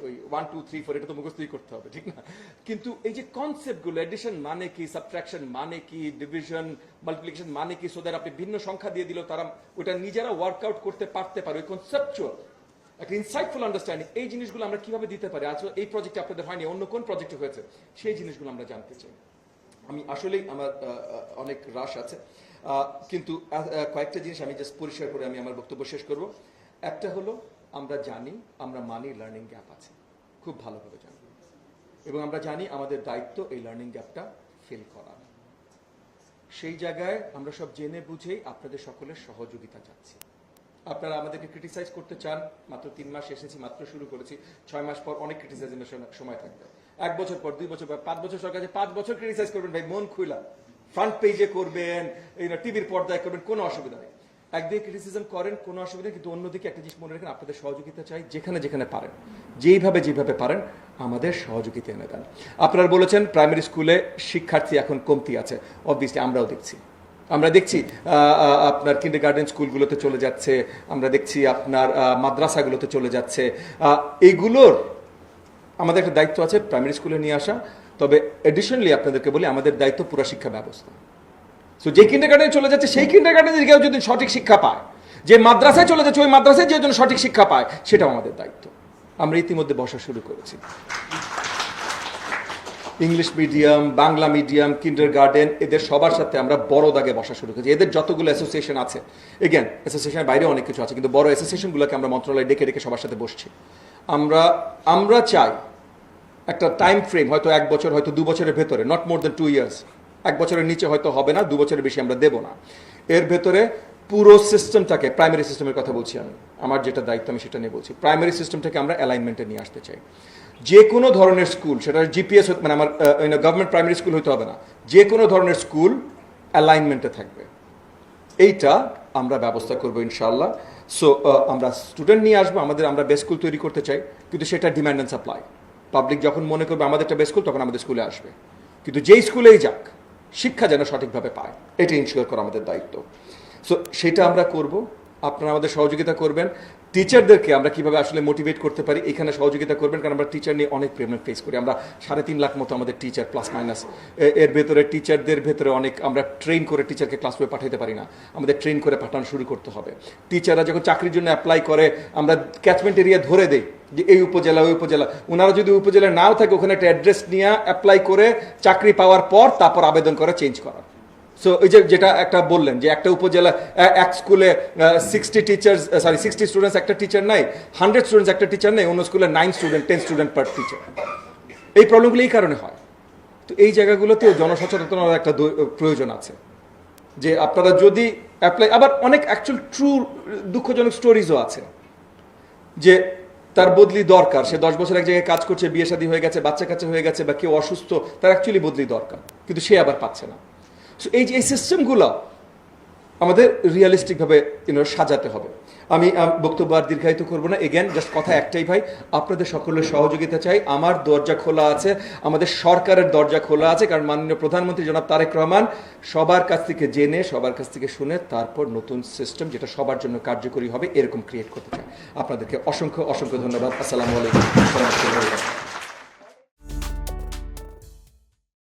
ওই 1 2 3 4 এটা তো মুখস্থই করতে হবে, ঠিক না? কিন্তু এই যে কনসেপ্টগুলো, এডিশন মানে কি, সাবট্রাকশন মানে কি, ডিভিশন মাল্টিপ্লিকেশন মানে কি, সো দ্যাট আপনি ভিন্ন সংখ্যা দিয়ে দিলেও তারা ওটা নিজেরা ওয়ার্কআউট করতে পারতে পারে, ওই কনসেপচুয়াল একটা ইনসাইটফুল আন্ডারস্ট্যান্ডিং, এই জিনিসগুলো আমরা কিভাবে দিতে পারি? আজ এই প্রজেক্টে আপনাদের হয়নি, অন্য কোন প্রজেক্টে হয়েছে, সেই জিনিসগুলো আমরা জানতে চাই। আমি আসলেই আমার অনেক রাশ আছে, কিন্তু কয়েকটা জিনিস আমি জাস্ট পরিষ্কার করে আমি আমার বক্তব্য শেষ করব। একটা হলো, আমরা জানি, আমরা মানি লার্নিং গ্যাপ আছে, খুব ভালোভাবে জানি, এবং আমরা জানি আমাদের দায়িত্ব এই লার্নিং গ্যাপটা ফিল করা। সেই জায়গায় আমরা সব জেনে বুঝেই আপনাদের সকলের সহযোগিতা চাচ্ছি। আপনারা আমাদেরকে ক্রিটিসাইজ করতে চান, মাত্র 3 মাস এসেছি, মাত্র শুরু করেছি, 6 মাস পর অনেক ক্রিটিসাইজের সময় থাকবে, 1 বছর পর, 2 বছর পর, 5 বছর সরকার 5 বছর ক্রিটিসাইজ করবেন ভাই, মন খুলা, ফ্রন্ট পেজে করবেন, টিভির পর্দায় করবেন, কোনো অসুবিধা নেই। একদিকে ক্রিটিসিজম করেন, কোনো অসুবিধা, কিন্তু অন্যদিকে একটা জিনিস মনে রাখেন, আপনাদের সহযোগিতা চাই, যেখানে যেখানে পারেন, যেভাবে পারেন আমাদের সহযোগিতা এনে দেন। আপনারা বলেছেন প্রাইমারি স্কুলে শিক্ষার্থী এখন কমতি আছে, অবভিয়াসলি আমরা দেখছি আপনার কিন্ডারগার্টেন স্কুলগুলোতে চলে যাচ্ছে, আমরা দেখছি আপনার মাদ্রাসাগুলোতে চলে যাচ্ছে। এইগুলোর আমাদের একটা দায়িত্ব আছে প্রাইমারি স্কুলে নিয়ে আসা, তবে এডিশনালি আপনাদেরকে বলি আমাদের দায়িত্ব পুরো শিক্ষা ব্যবস্থা। সো যে কিন্ডারগার্টেনে চলে যাচ্ছে সেই কিন্ডারগার্টেনে কেউ যদি সঠিক শিক্ষা পায়, যে মাদ্রাসায় চলে যাচ্ছে ওই মাদ্রাসায় যে জন্য সঠিক শিক্ষা পায়, সেটাও আমাদের দায়িত্ব। আমরা ইতিমধ্যে বসা শুরু করেছি, English medium, Bangla medium, kindergarten, এদের সবার সাথে আমরা বড় দাগে বসা শুরু করেছি। এদের যতগুলো অ্যাসোসিয়েশন আছে, এগেন অ্যাসোসিয়েশনের বাইরে অনেক কিছু আছে, কিন্তু বড় অ্যাসোসিয়েশনগুলোকে আমরা মন্ত্রণালয়ে ডেকে সবার সাথে বসছি। আমরা চাই একটা টাইম ফ্রেম, হয়তো 1 বছর, হয়তো 2 বছরের ভেতরে, নট মোর দেন 2 ইয়ার্স, 1 বছরের নিচে হয়তো হবে না, 2 বছরের বেশি আমরা দেব না। এর ভেতরে পুরো সিস্টেমটাকে, প্রাইমারি সিস্টেমের কথা বলছি আমি, আমার যেটা দায়িত্ব আমি সেটা নিয়ে বলছি, প্রাইমারি সিস্টেমটাকে আমরা অ্যালাইনমেন্টে নিয়ে আসতে চাই। যে কোনো ধরনের স্কুল, সেটা জিপিএস, মানে আমার গভর্নমেন্ট প্রাইমারি স্কুল হতে হবে না, যে কোনো ধরনের স্কুল অ্যালাইনমেন্টে থাকবে, এইটা আমরা ব্যবস্থা করবো ইনশাআল্লাহ। সো আমরা স্টুডেন্ট নিয়ে আসবো, আমরা বেস্ট স্কুল তৈরি করতে চাই, কিন্তু সেটা ডিমান্ড অ্যান্ড সাপ্লাই। পাবলিক যখন মনে করবে আমাদেরটা বেস্ট স্কুল, তখন আমাদের স্কুলে আসবে, কিন্তু যেই স্কুলেই যাক শিক্ষা যেন সঠিকভাবে পায়, এটা ইনশিওর করা আমাদের দায়িত্ব। সো সেটা আমরা করব, আপনারা আমাদের সহযোগিতা করবেন। টিচারদেরকে আমরা কিভাবে আসলে মোটিভেট করতে পারি, এখানে সহযোগিতা করবেন, কারণ আমরা টিচার নিয়ে অনেক প্রবলেম ফেস করি। আমরা 3.5 লাখ মতো আমাদের টিচার প্লাস মাইনাস, এর ভেতরে টিচারদের ভেতরে অনেক আমরা ট্রেন করে টিচারকে ক্লাসরুমে পাঠাতে পারি না, আমাদের ট্রেন করে পাঠানো শুরু করতে হবে। টিচাররা যখন চাকরির জন্য অ্যাপ্লাই করে, আমরা ক্যাচমেন্ট এরিয়া ধরে দেই যে এই উপজেলা ওই উপজেলা, ওনারা যদি উপজেলায় নাও থাকে, ওখানে একটা অ্যাড্রেস নিয়ে অ্যাপ্লাই করে চাকরি পাওয়ার পর তারপর আবেদন করে চেঞ্জ করার। সো এই যেটা একটা বললেন যে একটা উপজেলা, এক স্কুলে 60 স্টুডেন্টস একটা টিচার নাই, 100 স্টুডেন্টস একটা টিচার নেই, অন্য স্কুলে 9 স্টুডেন্ট 10 স্টুডেন্ট পার টিচার। এই প্রবলেমগুলো এই কারণে হয়। তো এই জায়গাগুলোতেও জনসচেতনতার একটা প্রয়োজন আছে, যে আপনারা যদি অ্যাপ্লাই, আবার অনেক অ্যাকচুয়াল ট্রু দুঃখজনক স্টোরিজও আছে, যে তার বদলি দরকার, সে 10 বছর এক জায়গায় কাজ করছে, বিয়ে শাদী হয়ে গেছে, বাচ্চা কাচ্চা হয়ে গেছে, বা কেউ অসুস্থ, তার অ্যাকচুয়ালি বদলি দরকার, কিন্তু সে আবার পাচ্ছে না। সো এই সিস্টেমগুলো আমাদের রিয়েলিস্টিকভাবে সাজাতে হবে। আমি বক্তব্য আর দীর্ঘায়িত করবো না, এগেন জাস্ট কথা একটাই ভাই, আপনাদের সকলের সহযোগিতা চাই। আমার দরজা খোলা আছে, আমাদের সরকারের দরজা খোলা আছে, কারণ মাননীয় প্রধানমন্ত্রী জনাব তারেক রহমান সবার কাছ থেকে জেনে, সবার কাছ থেকে শুনে তারপর নতুন সিস্টেম যেটা সবার জন্য কার্যকরী হবে এরকম ক্রিয়েট করতে চায়। আপনাদেরকে অসংখ্য ধন্যবাদ। আসসালামু আলাইকুম।